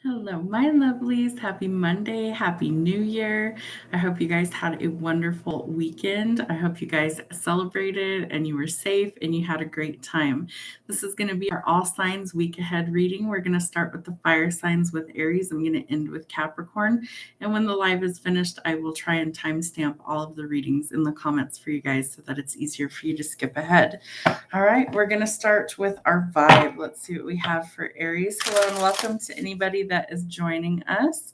Hello, my lovelies. Happy Monday. Happy New Year. I hope you guys had a wonderful weekend. I hope you guys celebrated and you were safe and you had a great time. This is going to be our all signs week ahead reading. We're going to start with the fire signs with Aries. I'm going to end with Capricorn. And when the live is finished, I will try and timestamp all of the readings in the comments for you guys so that it's easier for you to skip ahead. All right, we're going to start with our vibe. Let's see what we have for Aries. Hello and welcome to anybody that is joining us.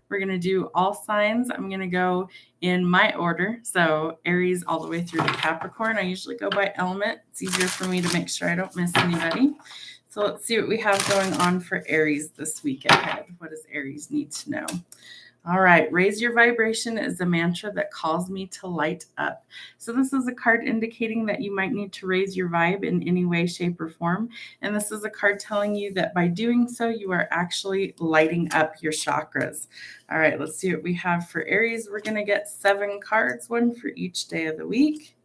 We're going to do all signs. I'm going to go in my order. So Aries all the way through to Capricorn. I usually go by element. It's easier for me to make sure I don't miss anybody. So let's see what we have going on for Aries this week ahead. What does Aries need to know? All right, raise your vibration is a mantra that calls me to light up. So this is a card indicating that you might need to raise your vibe in any way, shape, or form. And this is a card telling you that by doing so, you are actually lighting up your chakras. All right, let's see what we have for Aries. We're going to get 7 cards, one for each day of the week.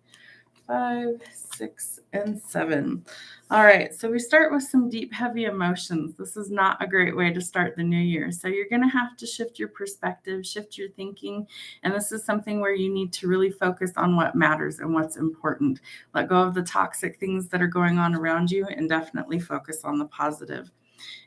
5, 6, and 7. All right, so we start with some deep, heavy emotions. This is not a great way to start the new year. So you're going to have to shift your perspective, shift your thinking. And this is something where you need to really focus on what matters and what's important. Let go of the toxic things that are going on around you and definitely focus on the positive.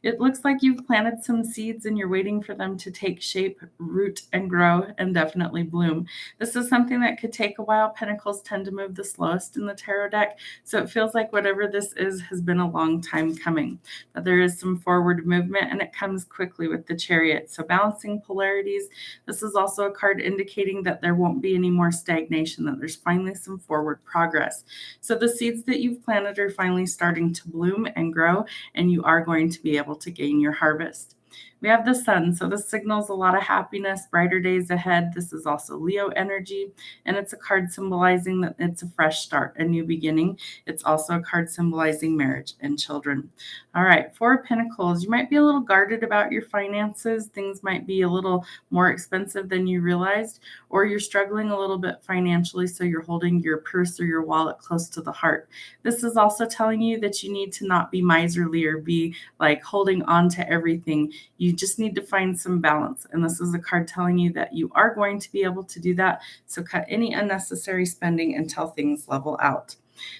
It looks like you've planted some seeds and you're waiting for them to take shape, root, and grow and definitely bloom. This is something that could take a while. Pentacles tend to move the slowest in the tarot deck, so it feels like whatever this is has been a long time coming. But there is some forward movement and it comes quickly with the Chariot. So balancing polarities. This is also a card indicating that there won't be any more stagnation, that there's finally some forward progress. So the seeds that you've planted are finally starting to bloom and grow, and you are going to be able to gain your harvest. We have the sun, so this signals a lot of happiness, brighter days ahead. This is also Leo energy, and it's a card symbolizing that it's a fresh start, a new beginning. It's also a card symbolizing marriage and children. All right, 4 of Pentacles. You might be a little guarded about your finances. Things might be a little more expensive than you realized, or you're struggling a little bit financially, so you're holding your purse or your wallet close to the heart. This is also telling you that you need to not be miserly or be like holding on to everything. You just need to find some balance. And this is a card telling you that you are going to be able to do that. So cut any unnecessary spending until things level out.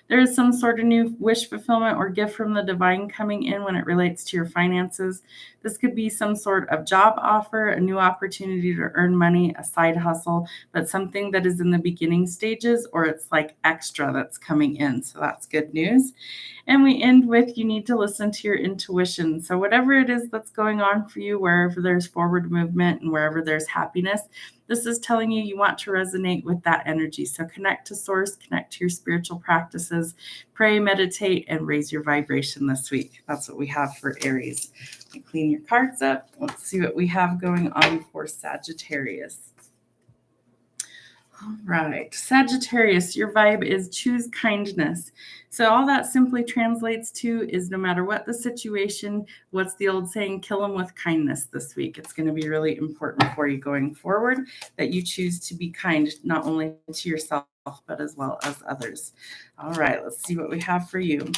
There is some sort of new wish fulfillment or gift from the divine coming in when it relates to your finances. This could be some sort of job offer, a new opportunity to earn money, a side hustle, but something that is in the beginning stages, or it's like extra that's coming in. So that's good news. And we end with you need to listen to your intuition. So whatever it is that's going on for you, wherever there's forward movement and wherever there's happiness, this is telling you you want to resonate with that energy. So connect to source, connect to your spiritual practices, pray, meditate, and raise your vibration this week. That's what we have for Aries. Clean your cards up. Let's see what we have going on for Sagittarius. All right, Sagittarius, your vibe is choose kindness. So all that simply translates to is no matter what the situation, what's the old saying, kill them with kindness this week. It's going to be really important for you going forward that you choose to be kind, not only to yourself, but as well as others. All right, let's see what we have for you.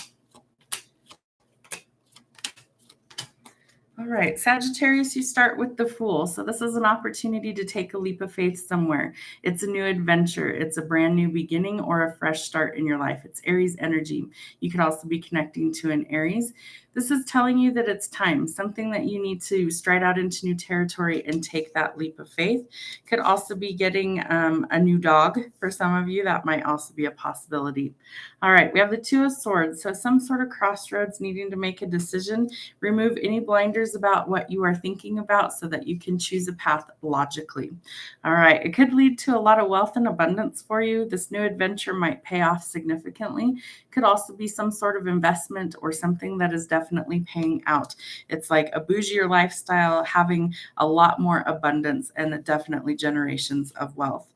All right, Sagittarius, you start with the Fool. So this is an opportunity to take a leap of faith somewhere. It's a new adventure. It's a brand new beginning or a fresh start in your life. It's Aries energy. You could also be connecting to an Aries. This is telling you that it's time, something that you need to stride out into new territory and take that leap of faith. Could also be getting a new dog for some of you. That might also be a possibility. All right, we have the Two of Swords. So some sort of crossroads, needing to make a decision. Remove any blinders about what you are thinking about so that you can choose a path logically. All right, it could lead to a lot of wealth and abundance for you. This new adventure might pay off significantly. Could also be some sort of investment or something that is definitely paying out. It's like a bougier lifestyle, having a lot more abundance and definitely generations of wealth.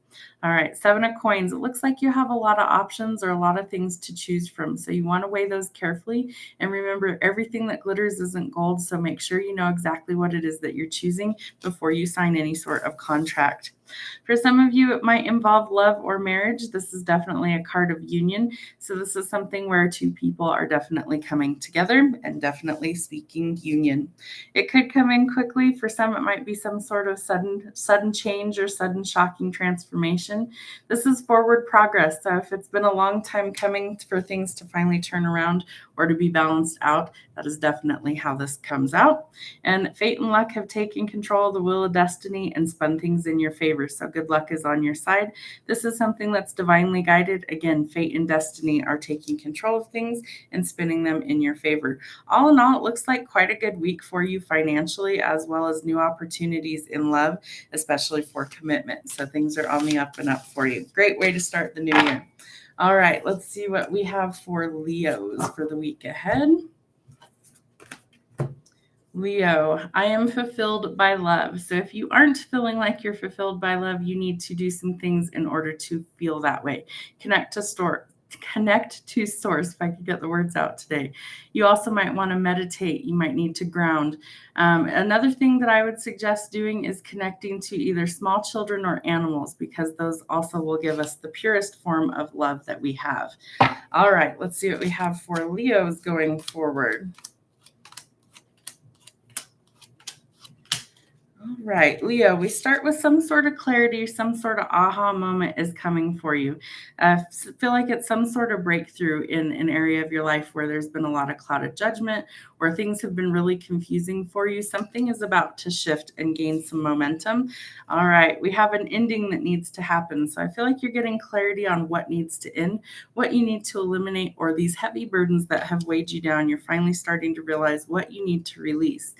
All right, 7 of coins. It looks like you have a lot of options or a lot of things to choose from. So you want to weigh those carefully. And remember, everything that glitters isn't gold. So make sure you know exactly what it is that you're choosing before you sign any sort of contract. For some of you, it might involve love or marriage. This is definitely a card of union. So this is something where two people are definitely coming together and definitely speaking union. It could come in quickly. For some, it might be some sort of sudden change or sudden shocking transformation. This is forward progress. So if it's been a long time coming for things to finally turn around or to be balanced out, that is definitely how this comes out. And fate and luck have taken control of the wheel of destiny and spun things in your favor. So good luck is on your side. This is something that's divinely guided. Again, fate and destiny are taking control of things and spinning them in your favor. All in all, it looks like quite a good week for you financially, as well as new opportunities in love, especially for commitment. So things are on the up and up for you. Great way to start the new year. All right, let's see what we have for Leos for the week ahead. Leo, I am fulfilled by love. So if you aren't feeling like you're fulfilled by love, you need to do some things in order to feel that way. Connect to source, if I could get the words out today. You also might want to meditate. You might need to ground. Another thing that I would suggest doing is connecting to either small children or animals, because those also will give us the purest form of love that we have. All right, let's see what we have for Leos going forward. All right, Leo, we start with some sort of clarity, some sort of aha moment is coming for you. Feel like it's some sort of breakthrough in an area of your life where there's been a lot of clouded judgment, where things have been really confusing for you. Something is about to shift and gain some momentum. All right, we have an ending that needs to happen. So I feel like you're getting clarity on what needs to end, what you need to eliminate, or these heavy burdens that have weighed you down. You're finally starting to realize what you need to release.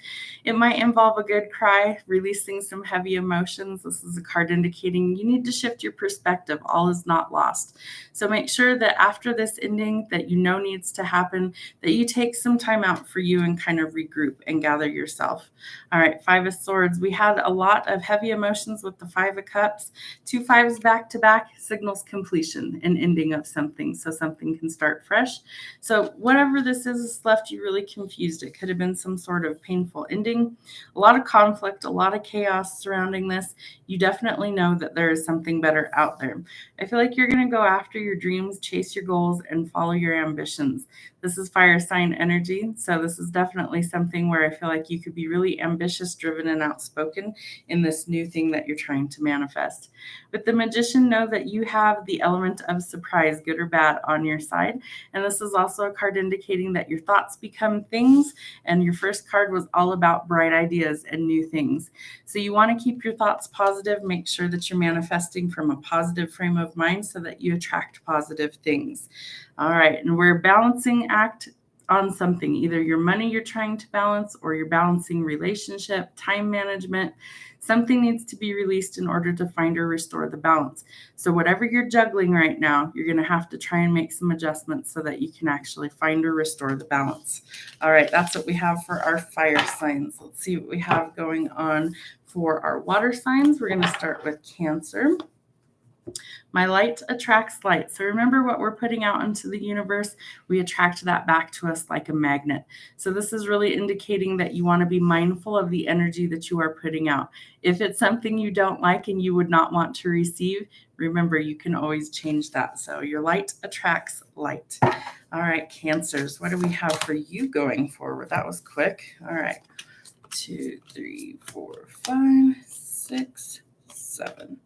It might involve a good cry, releasing some heavy emotions. This is a card indicating you need to shift your perspective. All is not lost. So make sure that after this ending that you know needs to happen, that you take some time out for you and kind of regroup and gather yourself. All right, 5 of Swords. We had a lot of heavy emotions with the 5 of Cups. 2 5s back to back signals completion and ending of something, so something can start fresh. So whatever this is left you really confused. It could have been some sort of painful ending, a lot of conflict, a lot of chaos surrounding this. You definitely know that there is something better out there. I feel like you're going to go after your dreams, chase your goals, and follow your ambitions. This is fire sign energy. So this is definitely something where I feel like you could be really ambitious, driven, and outspoken in this new thing that you're trying to manifest. With the Magician, know that you have the element of surprise, good or bad, on your side. And this is also a card indicating that your thoughts become things. And your first card was all about bright ideas and new things. So you want to keep your thoughts positive. Make sure that you're manifesting from a positive frame of mind so that you attract positive things. All right. And we're balancing act on something, either your money you're trying to balance or you're balancing relationship, time management. Something needs to be released in order to find or restore the balance. So whatever you're juggling right now, you're going to have to try and make some adjustments so that you can actually find or restore the balance. All right, that's what we have for our fire signs. Let's see what we have going on for our water signs. We're going to start with Cancer. My light attracts light. So remember what we're putting out into the universe, we attract that back to us like a magnet. So this is really indicating that you want to be mindful of the energy that you are putting out. If it's something you don't like and you would not want to receive, remember you can always change that. So your light attracts light. All right, Cancers, what do we have for you going forward? That was quick. All right, 2, 3, 4, 5, 6, 7.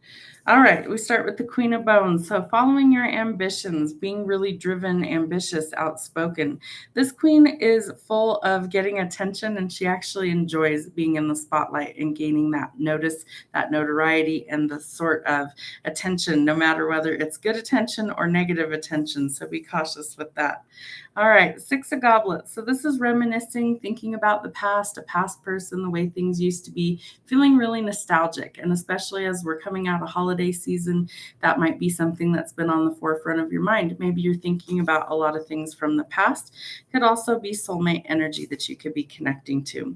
All right, we start with the Queen of Bones. So following your ambitions, being really driven, ambitious, outspoken. This queen is full of getting attention, and she actually enjoys being in the spotlight and gaining that notice, that notoriety, and the sort of attention, no matter whether it's good attention or negative attention. So be cautious with that. All right, 6 of Goblets. So this is reminiscing, thinking about the past, a past person, the way things used to be, feeling really nostalgic. And especially as as we're coming out of holiday season, that might be something that's been on the forefront of your mind. Maybe you're thinking about a lot of things from the past. Could also be soulmate energy that you could be connecting to.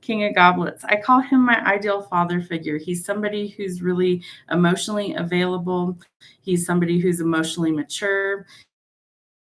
King of Goblets. I call him my ideal father figure. He's somebody who's really emotionally available. He's somebody who's emotionally mature,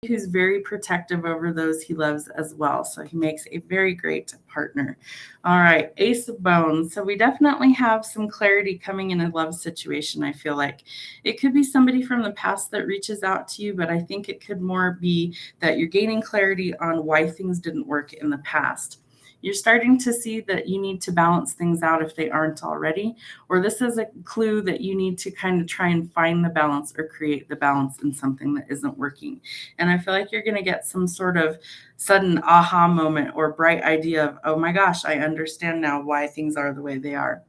who's very protective over those he loves as well. So he makes a very great partner. All right, Ace of Bones. So we definitely have some clarity coming in a love situation, I feel like. It could be somebody from the past that reaches out to you, but I think it could more be that you're gaining clarity on why things didn't work in the past. You're starting to see that you need to balance things out if they aren't already, or this is a clue that you need to kind of try and find the balance or create the balance in something that isn't working. And I feel like you're going to get some sort of sudden aha moment or bright idea of, oh my gosh, I understand now why things are the way they are.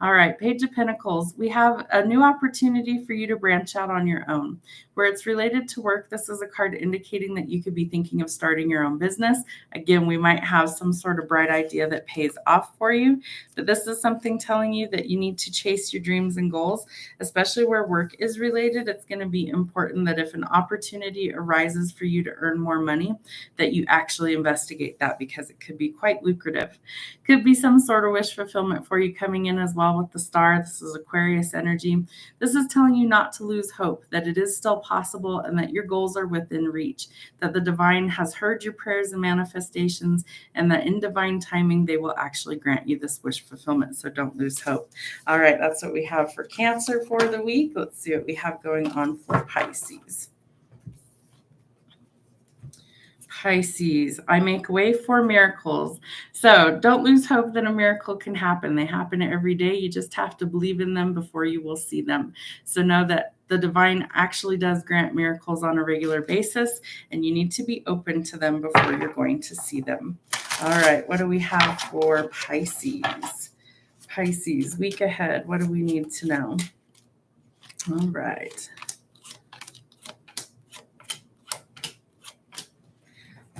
All right, Page of Pentacles. We have a new opportunity for you to branch out on your own. Where it's related to work, this is a card indicating that you could be thinking of starting your own business. Again, we might have some sort of bright idea that pays off for you, but this is something telling you that you need to chase your dreams and goals, especially where work is related. It's going to be important that if an opportunity arises for you to earn more money, that you actually investigate that because it could be quite lucrative. Could be some sort of wish fulfillment for you coming in as well with the star. This is Aquarius energy. This is telling you not to lose hope, that it is still possible and that your goals are within reach, that the divine has heard your prayers and manifestations, and that in divine timing, they will actually grant you this wish fulfillment. So don't lose hope. All right, that's what we have for Cancer for the week. Let's see what we have going on for Pisces. Pisces, I make way for miracles. So don't lose hope that a miracle can happen. They happen every day. You just have to believe in them before you will see them. So know that the divine actually does grant miracles on a regular basis, and you need to be open to them before you're going to see them. All right, what do we have for Pisces? Pisces, week ahead. What do we need to know? All right.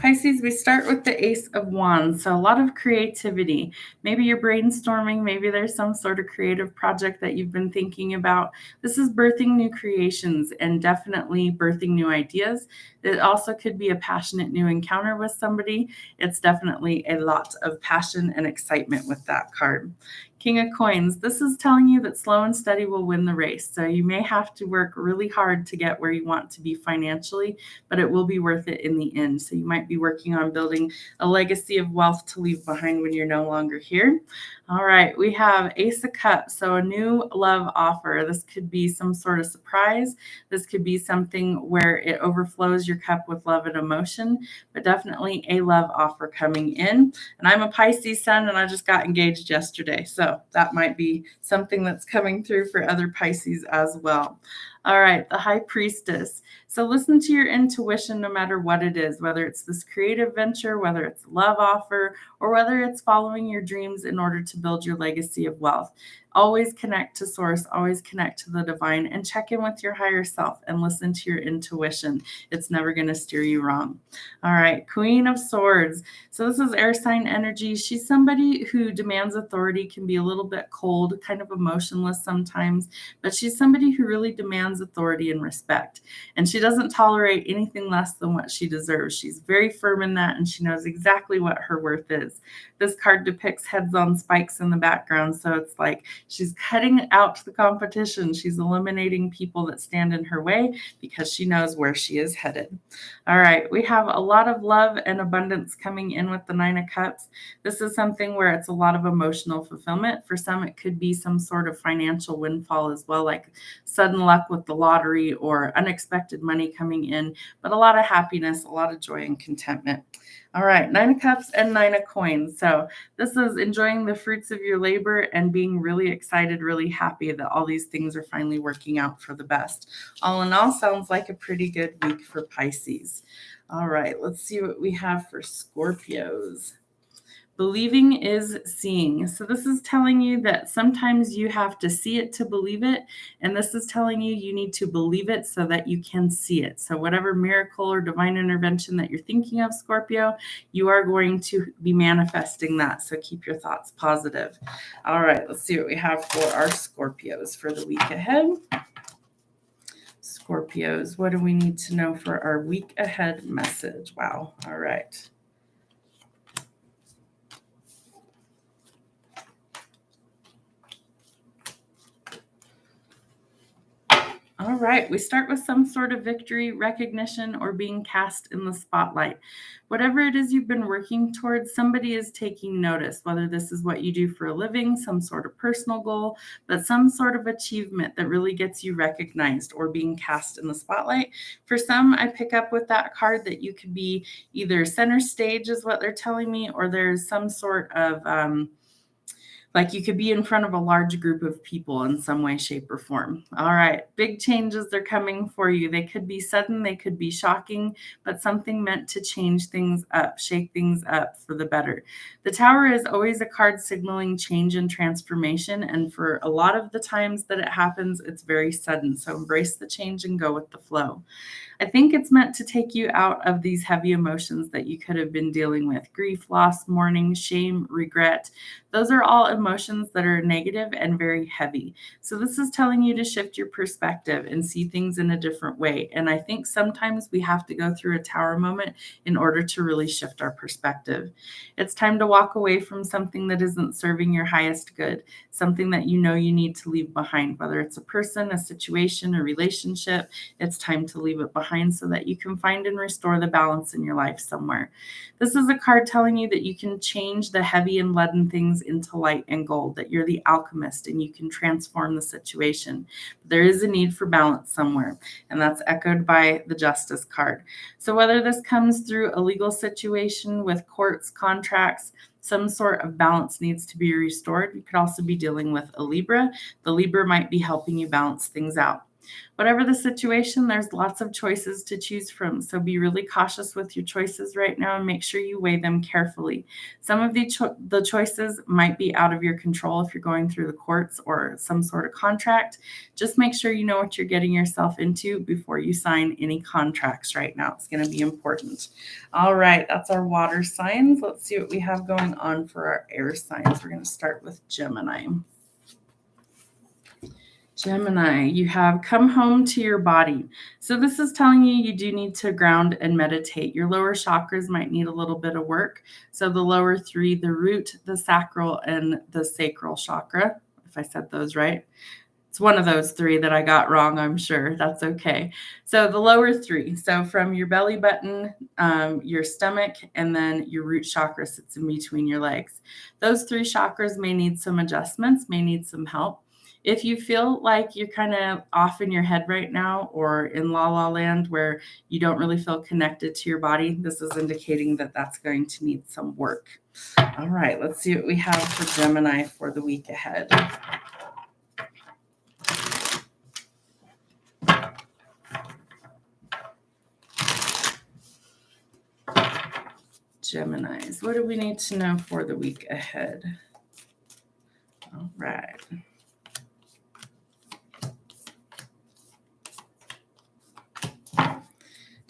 Pisces, we start with the Ace of Wands. So a lot of creativity. Maybe you're brainstorming. Maybe there's some sort of creative project that you've been thinking about. This is birthing new creations and definitely birthing new ideas. It also could be a passionate new encounter with somebody. It's definitely a lot of passion and excitement with that card. King of Coins. This is telling you that slow and steady will win the race. So you may have to work really hard to get where you want to be financially, but it will be worth it in the end. So you might be working on building a legacy of wealth to leave behind when you're no longer here. All right, we have Ace of Cups. So a new love offer. This could be some sort of surprise. This could be something where it overflows your cup with love and emotion, but definitely a love offer coming in. And I'm a Pisces sun, and I just got engaged yesterday. So that might be something that's coming through for other Pisces as well. All right, the High Priestess. So listen to your intuition no matter what it is, whether it's this creative venture, whether it's love offer, or whether it's following your dreams in order to build your legacy of wealth. Always connect to source, always connect to the divine, and check in with your higher self and listen to your intuition. It's never going to steer you wrong. All right, Queen of Swords. So this is air sign energy. She's somebody who demands authority, can be a little bit cold, kind of emotionless sometimes, but she's somebody who really demands authority and respect. And she doesn't tolerate anything less than what she deserves. She's very firm in that, and she knows exactly what her worth is. This card depicts heads on spikes in the background, so it's like she's cutting out the competition. She's eliminating people that stand in her way because she knows where she is headed. All right, we have a lot of love and abundance coming in with the Nine of Cups. This is something where it's a lot of emotional fulfillment. For some, it could be some sort of financial windfall as well, like sudden luck with the lottery or unexpected money coming in, but a lot of happiness, a lot of joy and contentment. All right, Nine of Cups and Nine of Coins. So this is enjoying the fruits of your labor and being really excited, really happy that all these things are finally working out for the best. All in all, sounds like a pretty good week for Pisces. All right, let's see what we have for Scorpios. Believing is seeing. So this is telling you that sometimes you have to see it to believe it. And this is telling you you need to believe it so that you can see it. So whatever miracle or divine intervention that you're thinking of, Scorpio, you are going to be manifesting that. So keep your thoughts positive. All right, let's see what we have for our Scorpios for the week ahead. Scorpios, what do we need to know for our week ahead message? Wow. All right. All right, we start with some sort of victory, recognition, or being cast in the spotlight. Whatever it is you've been working towards, somebody is taking notice, whether this is what you do for a living, some sort of personal goal, but some sort of achievement that really gets you recognized or being cast in the spotlight. For some, I pick up with that card that you could be either center stage is what they're telling me, or there's some sort of like you could be in front of a large group of people in some way, shape, or form. All right, big changes are coming for you. They could be sudden, they could be shocking, but something meant to change things up, shake things up for the better. The Tower is always a card signaling change and transformation. And for a lot of the times that it happens, it's very sudden. So embrace the change and go with the flow. I think it's meant to take you out of these heavy emotions that you could have been dealing with: grief, loss, mourning, shame, regret. Those are all emotions that are negative and very heavy. So this is telling you to shift your perspective and see things in a different way. And I think sometimes we have to go through a Tower moment in order to really shift our perspective. It's time to walk away from something that isn't serving your highest good, something that you know you need to leave behind, whether it's a person, a situation, a relationship. It's time to leave it behind so that you can find and restore the balance in your life somewhere. This is a card telling you that you can change the heavy and leaden things into light and gold, that you're the alchemist and you can transform the situation. But there is a need for balance somewhere, and that's echoed by the Justice card. So whether this comes through a legal situation with courts, contracts, some sort of balance needs to be restored. You could also be dealing with a Libra. The Libra might be helping you balance things out. Whatever the situation, there's lots of choices to choose from. So be really cautious with your choices right now and make sure you weigh them carefully. Some of the choices might be out of your control if you're going through the courts or some sort of contract. Just make sure you know what you're getting yourself into before you sign any contracts right now. It's going to be important. All right, that's our water signs. Let's see what we have going on for our air signs. We're going to start with Gemini. Gemini, you have come home to your body. So this is telling you you do need to ground and meditate. Your lower chakras might need a little bit of work. So the lower three, the root, the sacral, and the sacral chakra, if I said those right. It's one of those three that I got wrong, I'm sure. That's okay. So the lower three, so from your belly button, your stomach, and then your root chakra sits in between your legs. Those three chakras may need some adjustments, may need some help. If you feel like you're kind of off in your head right now or in la la land where you don't really feel connected to your body, this is indicating that that's going to need some work. All right, let's see what we have for Gemini for the week ahead. Geminis, what do we need to know for the week ahead? All right.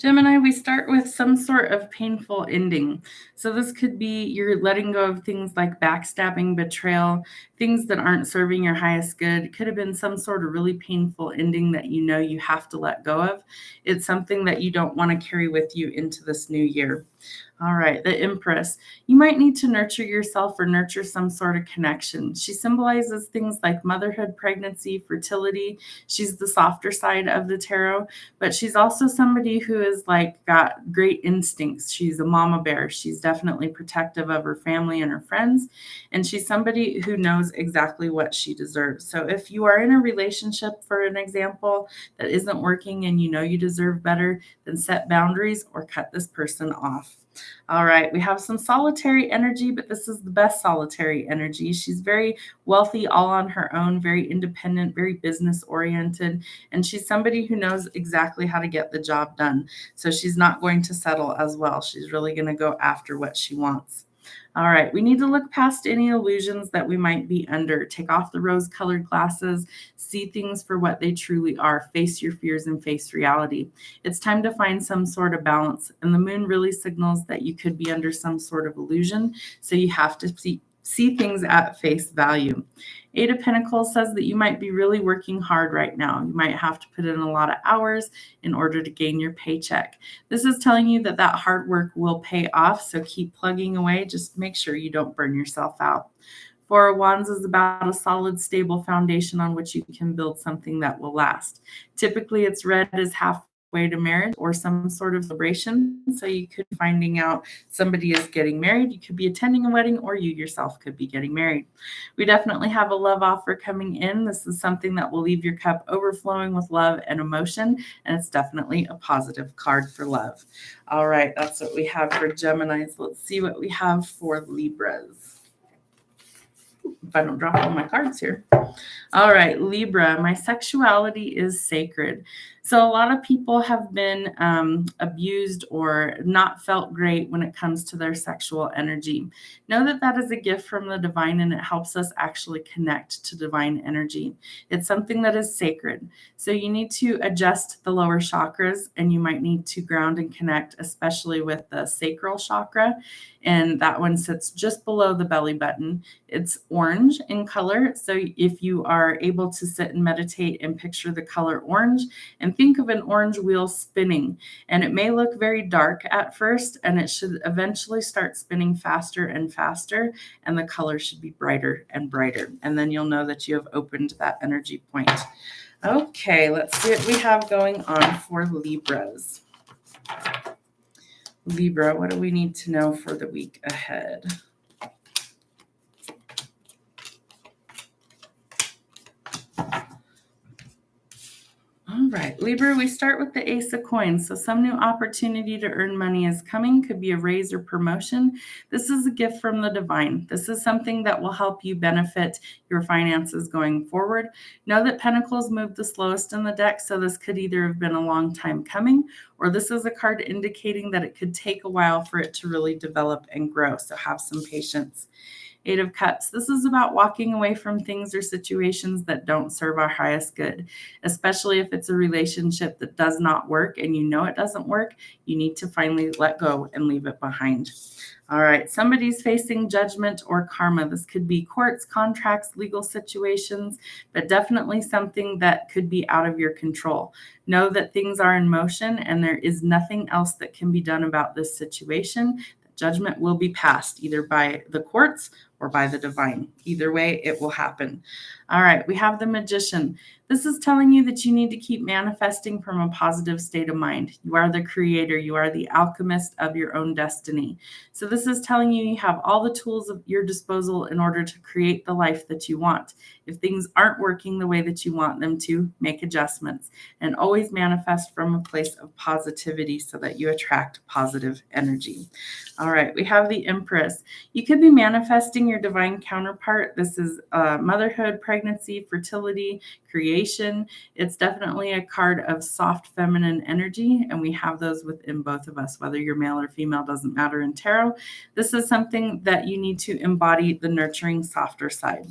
Gemini, we start with some sort of painful ending. So this could be you're letting go of things like backstabbing, betrayal, things that aren't serving your highest good. It could have been some sort of really painful ending that you know you have to let go of. It's something that you don't want to carry with you into this new year. All right, the Empress. You might need to nurture yourself or nurture some sort of connection. She symbolizes things like motherhood, pregnancy, fertility. She's the softer side of the tarot, but she's also somebody who is like got great instincts. She's a mama bear. She's definitely protective of her family and her friends, and she's somebody who knows exactly what she deserves. So if you are in a relationship, for an example, that isn't working and you know you deserve better, then set boundaries or cut this person off. All right, we have some solitary energy, but this is the best solitary energy. She's very wealthy, all on her own, very independent, very business oriented, and she's somebody who knows exactly how to get the job done. So she's not going to settle as well. She's really going to go after what she wants. All right, we need to look past any illusions that we might be under. Take off the rose-colored glasses, see things for what they truly are, face your fears and face reality. It's time to find some sort of balance, and the moon really signals that you could be under some sort of illusion, so you have to see things at face value. Eight of Pentacles says that you might be really working hard right now. You might have to put in a lot of hours in order to gain your paycheck. This is telling you that that hard work will pay off, so keep plugging away. Just make sure you don't burn yourself out. Four of Wands is about a solid, stable foundation on which you can build something that will last. Typically, it's read as halfway to marriage or some sort of celebration. So you could be finding out somebody is getting married. You could be attending a wedding, or you yourself could be getting married. We definitely have a love offer coming in. This is something that will leave your cup overflowing with love and emotion, and it's definitely a positive card for love. All right, that's what we have for Geminis. Let's see what we have for Libras. If I don't drop all my cards here. All right, Libra, my sexuality is sacred. So a lot of people have been abused or not felt great when it comes to their sexual energy. Know that that is a gift from the divine, and it helps us actually connect to divine energy. It's something that is sacred. So you need to adjust the lower chakras, and you might need to ground and connect, especially with the sacral chakra. And that one sits just below the belly button. It's orange in color. So if you are able to sit and meditate and picture the color orange, and think of an orange wheel spinning, and it may look very dark at first, and it should eventually start spinning faster and faster, and the color should be brighter and brighter. And then you'll know that you have opened that energy point. Okay, let's see what we have going on for Libras. Libra, what do we need to know for the week ahead? All right, Libra, we start with the Ace of Coins. So some new opportunity to earn money is coming. Could be a raise or promotion. This is a gift from the divine. This is something that will help you benefit your finances going forward. Know that Pentacles moved the slowest in the deck, so this could either have been a long time coming, or this is a card indicating that it could take a while for it to really develop and grow. So have some patience. Eight of Cups. This is about walking away from things or situations that don't serve our highest good, especially if it's a relationship that does not work and you know it doesn't work. You need to finally let go and leave it behind. All right, somebody's facing judgment or karma. This could be courts, contracts, legal situations, but definitely something that could be out of your control. Know that things are in motion and there is nothing else that can be done about this situation. Judgment will be passed either by the courts or by the divine. Either way, it will happen. All right, we have the Magician. This is telling you that you need to keep manifesting from a positive state of mind. You are the creator. You are the alchemist of your own destiny. So this is telling you you have all the tools at your disposal in order to create the life that you want. If things aren't working the way that you want them to, make adjustments and always manifest from a place of positivity so that you attract positive energy. All right, we have the Empress. You could be manifesting your divine counterpart. This is motherhood, pregnancy, fertility, creation. It's definitely a card of soft feminine energy, and we have those within both of us, whether you're male or female, doesn't matter in tarot. This is something that you need to embody the nurturing, softer side.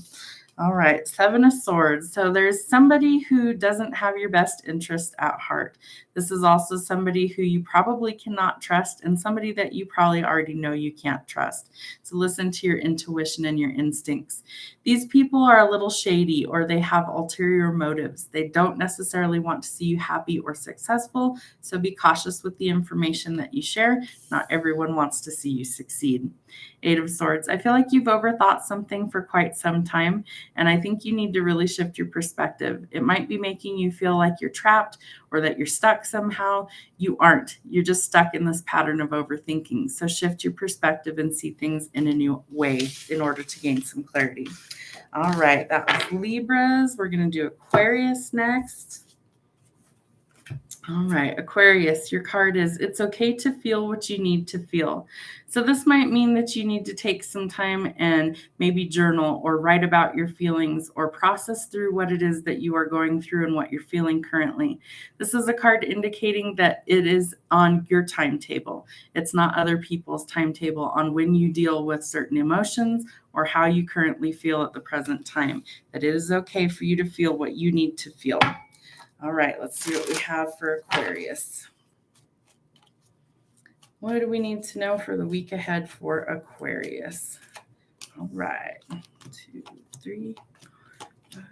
All right, Seven of Swords. So there's somebody who doesn't have your best interest at heart. This is also somebody who you probably cannot trust and somebody that you probably already know you can't trust. So listen to your intuition and your instincts. These people are a little shady or they have ulterior motives. They don't necessarily want to see you happy or successful. So be cautious with the information that you share. Not everyone wants to see you succeed. Eight of Swords. I feel like you've overthought something for quite some time, and I think you need to really shift your perspective. It might be making you feel like you're trapped or that you're stuck somehow. You aren't. You're just stuck in this pattern of overthinking. So shift your perspective and see things in a new way in order to gain some clarity. All right, that was Libras. We're going to do Aquarius next. All right, Aquarius, your card is it's okay to feel what you need to feel. So this might mean that you need to take some time and maybe journal or write about your feelings or process through what it is that you are going through and what you're feeling currently. This is a card indicating that it is on your timetable. It's not other people's timetable on when you deal with certain emotions or how you currently feel at the present time. That it is okay for you to feel what you need to feel. All right, let's see what we have for Aquarius. What do we need to know for the week ahead for Aquarius? All right, 2, 3, 5,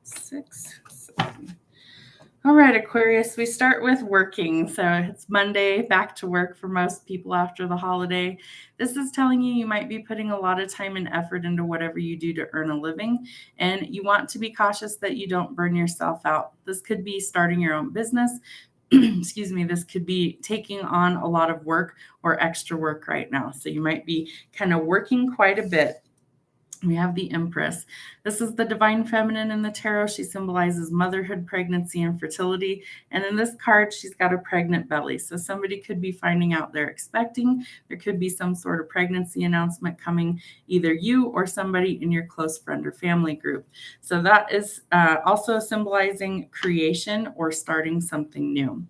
6, 7. All right, Aquarius, we start with working. So it's Monday, back to work for most people after the holiday. This is telling you you might be putting a lot of time and effort into whatever you do to earn a living, and you want to be cautious that you don't burn yourself out. This could be starting your own business. Excuse me, this could be taking on a lot of work or extra work right now. So you might be kind of working quite a bit. We have the Empress. This is the divine feminine in the tarot. She symbolizes motherhood, pregnancy, and fertility. And in this card, she's got a pregnant belly. So somebody could be finding out they're expecting. There could be some sort of pregnancy announcement coming, either you or somebody in your close friend or family group. So that is also symbolizing creation or starting something new.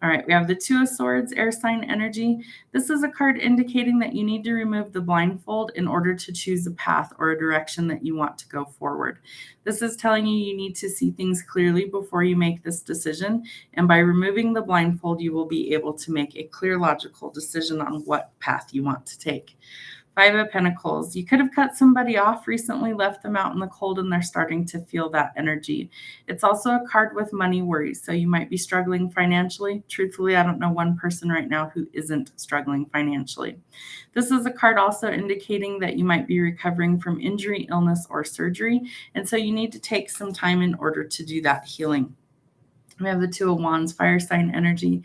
All right, we have the Two of Swords, air sign energy. This is a card indicating that you need to remove the blindfold in order to choose a path or a direction that you want to go forward. This is telling you you need to see things clearly before you make this decision. And by removing the blindfold, you will be able to make a clear, logical decision on what path you want to take. 5 of Pentacles. You could have cut somebody off recently, left them out in the cold, and they're starting to feel that energy. It's also a card with money worries. So you might be struggling financially. Truthfully, I don't know one person right now who isn't struggling financially. This is a card also indicating that you might be recovering from injury, illness, or surgery. And so you need to take some time in order to do that healing. We have the Two of Wands, fire sign energy.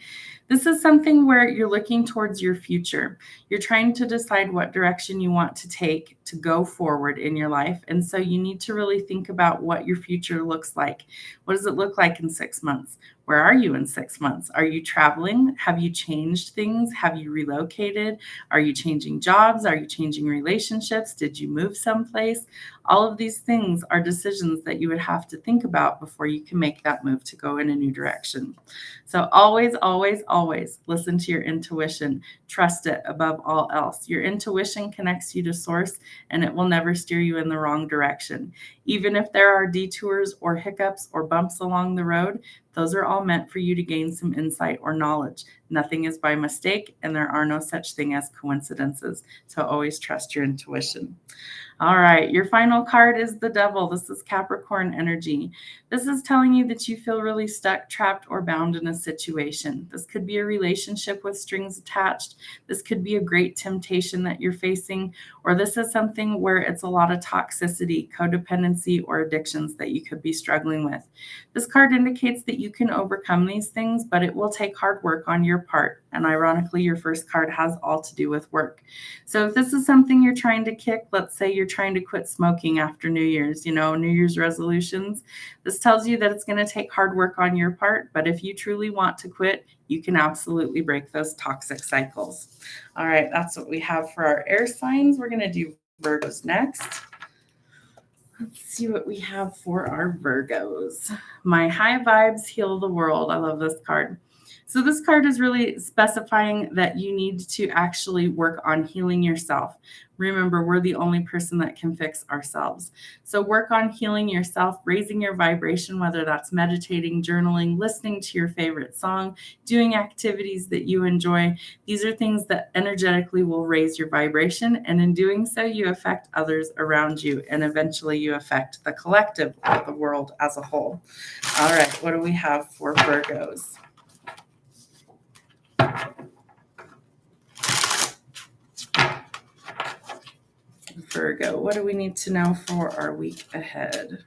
This is something where you're looking towards your future. You're trying to decide what direction you want to take to go forward in your life. And so you need to really think about what your future looks like. What does it look like in 6 months? Where are you in 6 months? Are you traveling? Have you changed things? Have you relocated? Are you changing jobs? Are you changing relationships? Did you move someplace? All of these things are decisions that you would have to think about before you can make that move to go in a new direction. So always, always, always listen to your intuition. Trust it above all else. Your intuition connects you to source, and it will never steer you in the wrong direction. Even if there are detours or hiccups or bumps along the road, those are all meant for you to gain some insight or knowledge. Nothing is by mistake, and there are no such thing as coincidences. So always trust your intuition. All right, your final card is the Devil. This is Capricorn energy. This is telling you that you feel really stuck, trapped, or bound in a situation. This could be a relationship with strings attached. This could be a great temptation that you're facing, or this is something where it's a lot of toxicity, codependency, or addictions that you could be struggling with. This card indicates that you can overcome these things, but it will take hard work on your part. And ironically, your first card has all to do with work. So if this is something you're trying to kick, let's say you're trying to quit smoking after New Year's, New Year's resolutions, this tells you that it's going to take hard work on your part. But if you truly want to quit, you can absolutely break those toxic cycles. All right, that's what we have for our air signs. We're going to do Virgos next. Let's see what we have for our Virgos. My high vibes heal the world. I love this card. So this card is really specifying that you need to actually work on healing yourself. Remember, we're the only person that can fix ourselves. So work on healing yourself, raising your vibration, whether that's meditating, journaling, listening to your favorite song, doing activities that you enjoy. These are things that energetically will raise your vibration. And in doing so, you affect others around you. And eventually you affect the collective of the world as a whole. All right, what do we have for Virgos? Virgo, what do we need to know for our week ahead?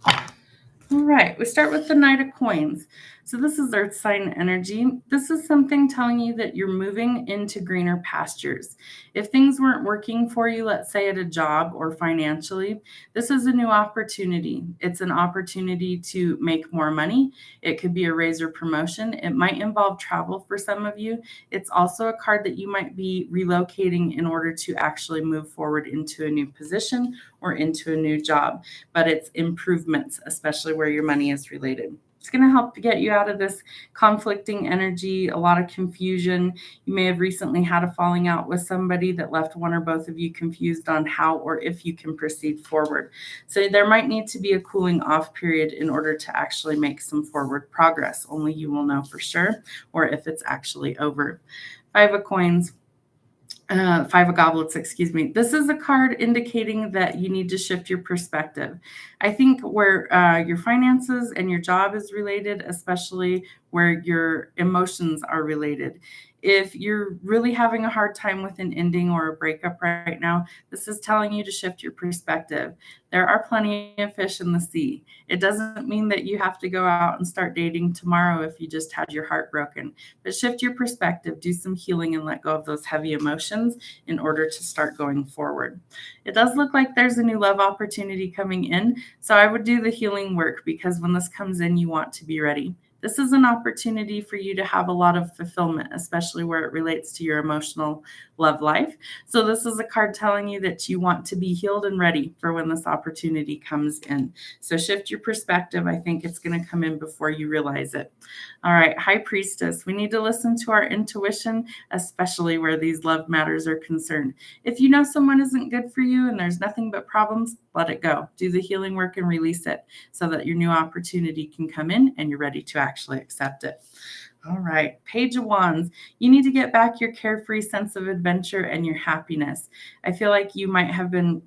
All right, we start with the Knight of Coins. So this is earth sign energy. This is something telling you that you're moving into greener pastures. If things weren't working for you, let's say at a job or financially, this is a new opportunity. It's an opportunity to make more money. It could be a raise or promotion. It might involve travel for some of you. It's also a card that you might be relocating in order to actually move forward into a new position or into a new job. But it's improvements, especially where your money is related. It's going to help to get you out of this conflicting energy, a lot of confusion. You may have recently had a falling out with somebody that left one or both of you confused on how or if you can proceed forward. So there might need to be a cooling off period in order to actually make some forward progress. Only you will know for sure, or if it's actually over. Five of coins. Five of goblets, excuse me. This is a card indicating that you need to shift your perspective. I think where your finances and your job is related, especially where your emotions are related. If you're really having a hard time with an ending or a breakup right now, this is telling you to shift your perspective. There are plenty of fish in the sea. It doesn't mean that you have to go out and start dating tomorrow if you just had your heart broken. But shift your perspective, do some healing, and let go of those heavy emotions in order to start going forward. It does look like there's a new love opportunity coming in. So I would do the healing work, because when this comes in, you want to be ready. This is an opportunity for you to have a lot of fulfillment, especially where it relates to your emotional love life. So this is a card telling you that you want to be healed and ready for when this opportunity comes in. So shift your perspective. I think it's going to come in before you realize it. All right, High Priestess. We need to listen to our intuition, especially where these love matters are concerned. If you know someone isn't good for you and there's nothing but problems, let it go. Do the healing work and release it so that your new opportunity can come in and you're ready to actually accept it. All right, Page of Wands. You need to get back your carefree sense of adventure and your happiness. I feel like you might have been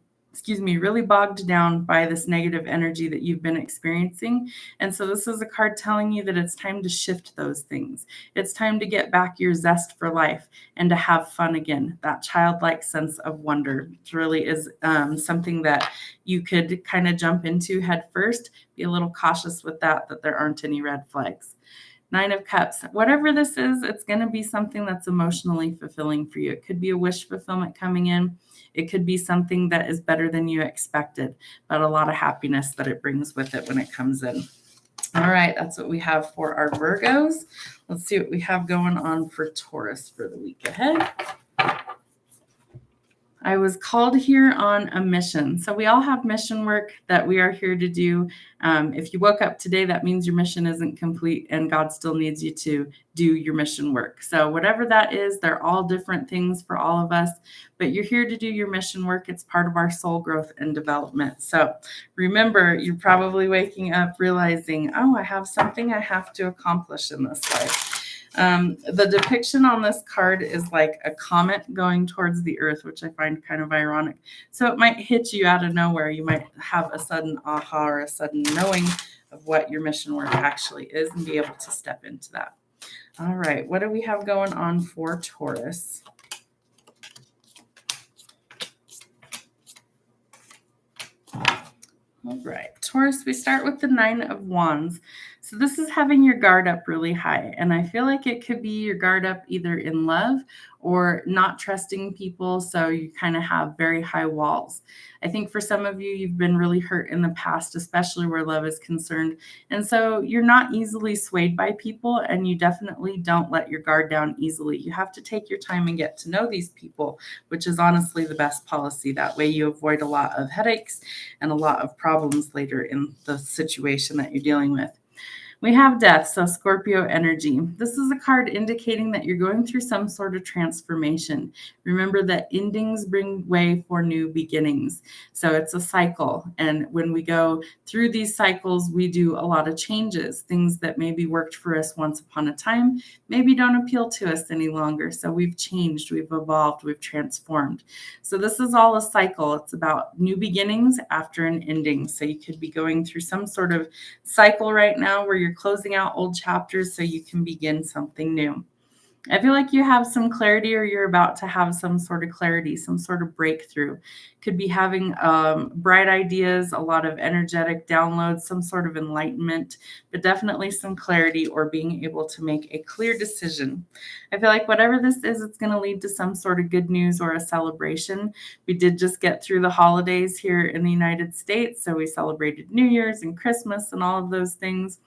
really bogged down by this negative energy that you've been experiencing. And so this is a card telling you that it's time to shift those things. It's time to get back your zest for life and to have fun again. That childlike sense of wonder really is something that you could kind of jump into head first. Be a little cautious with that there aren't any red flags. Nine of Cups. Whatever this is, it's going to be something that's emotionally fulfilling for you. It could be a wish fulfillment coming in. It could be something that is better than you expected, but a lot of happiness that it brings with it when it comes in. All right, that's what we have for our Virgos. Let's see what we have going on for Taurus for the week ahead. I was called here on a mission. So we all have mission work that we are here to do. If you woke up today, that means your mission isn't complete and God still needs you to do your mission work. So whatever that is, they're all different things for all of us, but you're here to do your mission work. It's part of our soul growth and development. So remember, you're probably waking up realizing, oh, I have something I have to accomplish in this life. The depiction on this card is like a comet going towards the earth, which I find kind of ironic. So it might hit you out of nowhere. You might have a sudden aha or a sudden knowing of what your mission work actually is and be able to step into that. All right, what do we have going on for Taurus? All right, Taurus, we start with the Nine of Wands. So this is having your guard up really high. And I feel like it could be your guard up either in love or not trusting people. So you kind of have very high walls. I think for some of you, you've been really hurt in the past, especially where love is concerned. And so you're not easily swayed by people, and you definitely don't let your guard down easily. You have to take your time and get to know these people, which is honestly the best policy. That way you avoid a lot of headaches and a lot of problems later in the situation that you're dealing with. We have Death, so Scorpio energy. This is a card indicating that you're going through some sort of transformation. Remember that endings bring way for new beginnings. So it's a cycle. And when we go through these cycles, we do a lot of changes. Things that maybe worked for us once upon a time maybe don't appeal to us any longer. So we've changed, we've evolved, we've transformed. So this is all a cycle. It's about new beginnings after an ending. So you could be going through some sort of cycle right now where you're closing out old chapters so you can begin something new. I feel like you have some clarity, or you're about to have some sort of clarity, some sort of breakthrough. Could be having bright ideas, a lot of energetic downloads, some sort of enlightenment, but definitely some clarity or being able to make a clear decision. I feel like whatever this is, it's going to lead to some sort of good news or a celebration. We did just get through the holidays here in the United States, so we celebrated New Year's and Christmas and all of those things.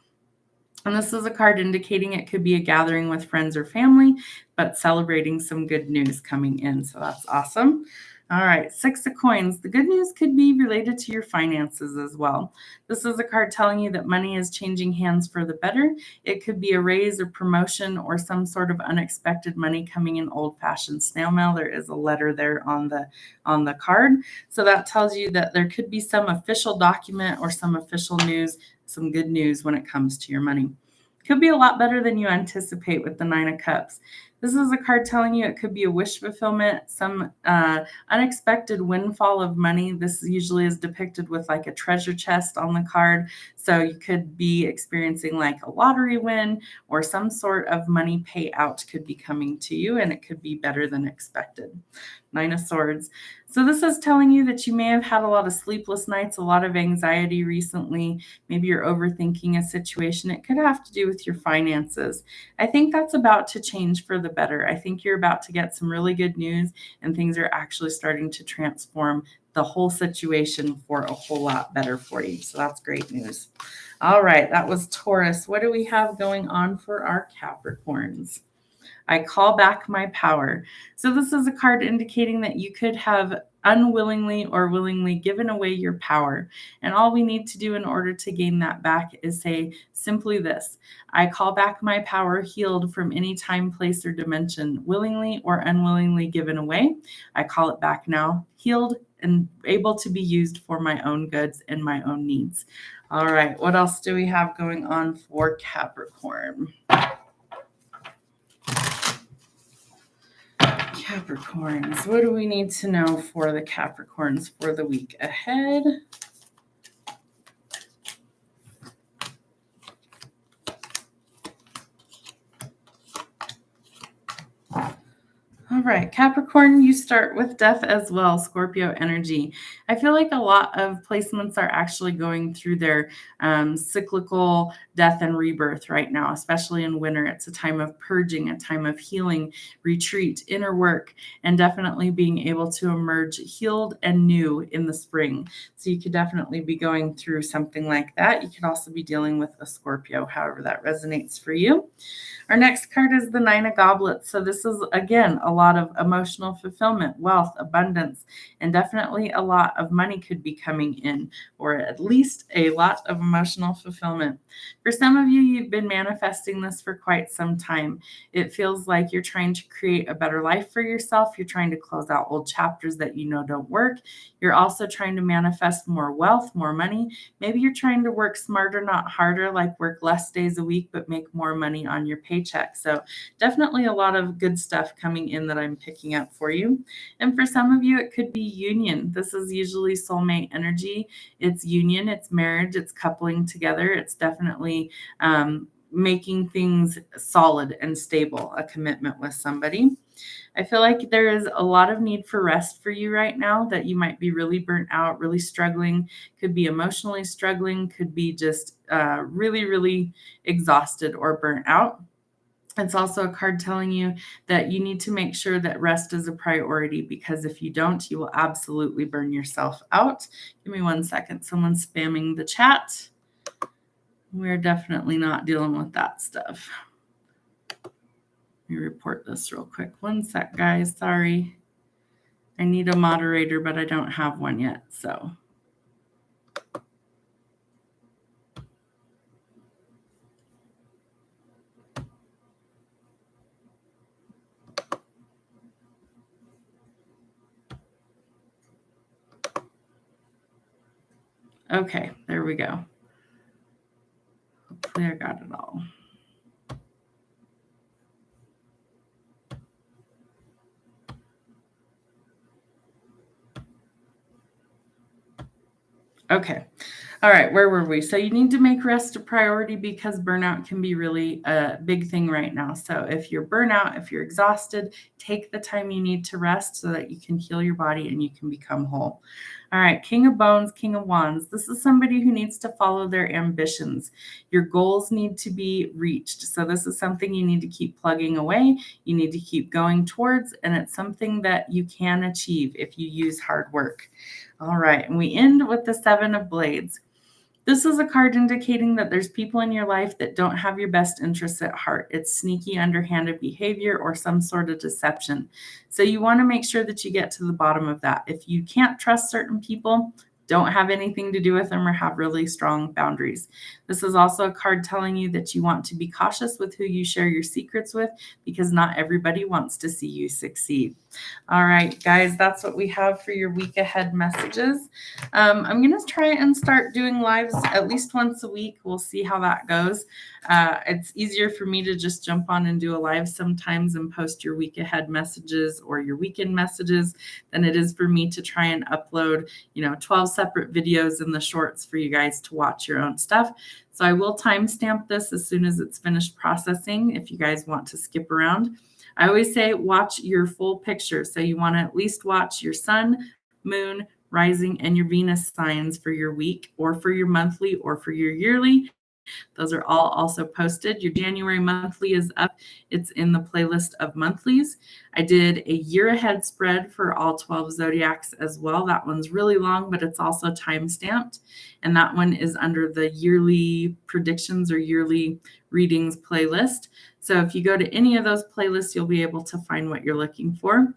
And this is a card indicating it could be a gathering with friends or family, but celebrating some good news coming in. So that's awesome. All right, 6 of coins. The good news could be related to your finances as well. This is a card telling you that money is changing hands for the better. It could be a raise or promotion or some sort of unexpected money coming in old-fashioned snail mail. There is a letter there on the card. So that tells you that there could be some official document or some official news, some good news when it comes to your money. Could be a lot better than you anticipate with the 9 of Cups. This is a card telling you it could be a wish fulfillment, some unexpected windfall of money. This usually is depicted with like a treasure chest on the card. So you could be experiencing like a lottery win, or some sort of money payout could be coming to you, and it could be better than expected. 9 of Swords. So this is telling you that you may have had a lot of sleepless nights, a lot of anxiety recently. Maybe you're overthinking a situation. It could have to do with your finances. I think that's about to change for the better. I think you're about to get some really good news, and things are actually starting to transform the whole situation for a whole lot better for you. So that's great news. All right, that was Taurus. What do we have going on for our Capricorns? I call back my power. So this is a card indicating that you could have unwillingly or willingly given away your power. And all we need to do in order to gain that back is say simply this: I call back my power, healed from any time, place, or dimension, willingly or unwillingly given away. I call it back now, healed and able to be used for my own goods and my own needs. All right, what else do we have going on for Capricorn? Capricorns, what do we need to know for the Capricorns for the week ahead? All right, Capricorn, you start with death as well, Scorpio energy. I feel like a lot of placements are actually going through their cyclical death and rebirth right now, especially in winter. It's a time of purging, a time of healing, retreat, inner work, and definitely being able to emerge healed and new in the spring. So you could definitely be going through something like that. You could also be dealing with a Scorpio, however that resonates for you. Our next card is the 9 of Goblets. So this is, again, a lot of emotional fulfillment, wealth, abundance, and definitely a lot of money could be coming in, or at least a lot of emotional fulfillment. For some of you, you've been manifesting this for quite some time. It feels like you're trying to create a better life for yourself. You're trying to close out old chapters that you know don't work. You're also trying to manifest more wealth, more money. Maybe you're trying to work smarter, not harder, like work less days a week, but make more money on your paycheck. So definitely a lot of good stuff coming in that I'm picking up for you. And for some of you, it could be union. This is usually soulmate energy. It's union, it's marriage, it's coupling together. It's definitely making things solid and stable, a commitment with somebody. I feel like there is a lot of need for rest for you right now, that you might be really burnt out, really struggling, could be emotionally struggling, could be just really, really exhausted or burnt out. It's also a card telling you that you need to make sure that rest is a priority, because if you don't, you will absolutely burn yourself out. Give me 1 second. Someone's spamming the chat. We're definitely not dealing with that stuff. Let me report this real quick. 1 sec, guys. Sorry. I need a moderator, but I don't have one yet. So. Okay, there we go. Hopefully I got it all. Okay. All right, where were we? So you need to make rest a priority because burnout can be really a big thing right now. So if you're burnout, if you're exhausted, take the time you need to rest so that you can heal your body and you can become whole. All right, King of Bones, King of Wands. This is somebody who needs to follow their ambitions. Your goals need to be reached. So this is something you need to keep plugging away. You need to keep going towards, and it's something that you can achieve if you use hard work. All right, and we end with the Seven of Blades. This is a card indicating that there's people in your life that don't have your best interests at heart. It's sneaky, underhanded behavior or some sort of deception. So you want to make sure that you get to the bottom of that. If you can't trust certain people, don't have anything to do with them or have really strong boundaries. This is also a card telling you that you want to be cautious with who you share your secrets with because not everybody wants to see you succeed. All right, guys, that's what we have for your week ahead messages. I'm going to try and start doing lives at least once a week. We'll see how that goes. It's easier for me to just jump on and do a live sometimes and post your week ahead messages or your weekend messages than it is for me to try and upload, 12 separate videos in the shorts for you guys to watch your own stuff. So I will timestamp this as soon as it's finished processing if you guys want to skip around. I always say watch your full picture. So you want to at least watch your sun, moon, rising, and your Venus signs for your week or for your monthly or for your yearly. Those are all also posted. Your January monthly is up. It's in the playlist of monthlies. I did a year ahead spread for all 12 zodiacs as well. That one's really long, but it's also time stamped. And that one is under the yearly predictions or yearly readings playlist. So if you go to any of those playlists, you'll be able to find what you're looking for.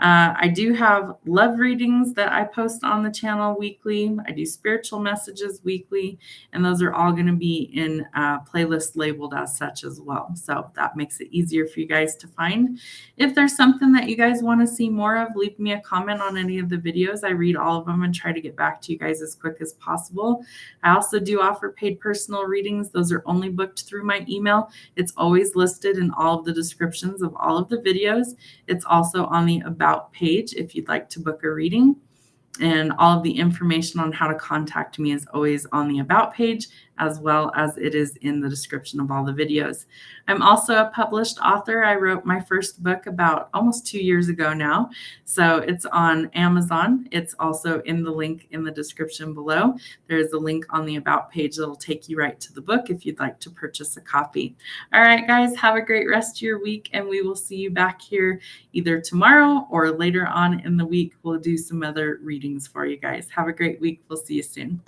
I do have love readings that I post on the channel weekly. I do spiritual messages weekly, and those are all going to be in playlists labeled as such as well. So that makes it easier for you guys to find. If there's something that you guys want to see more of, leave me a comment on any of the videos. I read all of them and try to get back to you guys as quick as possible. I also do offer paid personal readings. Those are only booked through my email. It's always listed in all of the descriptions of all of the videos. It's also on the About page if you'd like to book a reading. And all of the information on how to contact me is always on the About page, as well as it is in the description of all the videos. I'm also a published author. I wrote my first book about almost 2 years ago now. So it's on Amazon. It's also in the link in the description below. There's a link on the About page that'll take you right to the book if you'd like to purchase a copy. All right, guys, have a great rest of your week, and we will see you back here either tomorrow or later on in the week. We'll do some other readings for you guys. Have a great week. We'll see you soon.